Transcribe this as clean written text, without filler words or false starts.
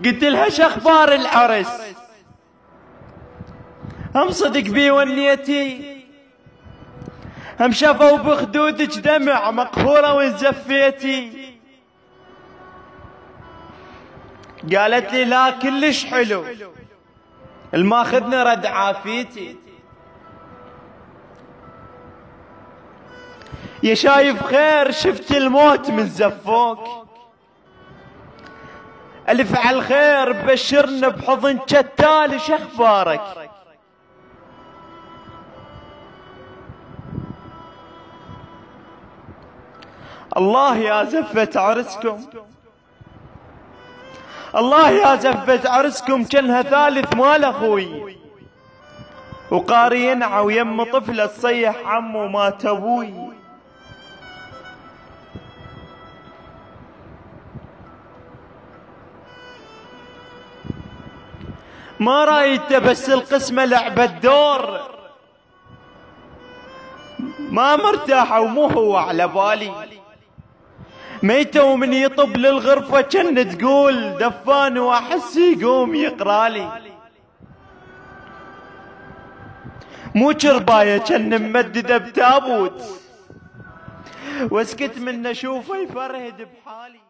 قلت لها شخبار العرس؟ هم صدق بي ونيتي، هم شافوا بخدودك دمع مقهورة وزفيتي. قالت لي لا كلش حلو، الماخذني رد عافيتي. يا شايف خير شفت الموت من زفوك، ألف على الخير بشرنا بحضن كتالي شخبارك؟ الله يا زفة عرسكم، الله يا زفة عرسكم، كانها ثالث مال اخوي، وقاري ينعى ويم طفله تصيح عمو مات ابوي. ما رايته بس القسمة لعبة دور، ما مرتاحة ومو هو على بالي. ميته ومن يطب للغرفة كان تقول دفان واحس يقوم يقرالي. مو شرباية كان ممددة بتابوت، واسكت من اشوفه يفرهد بحالي.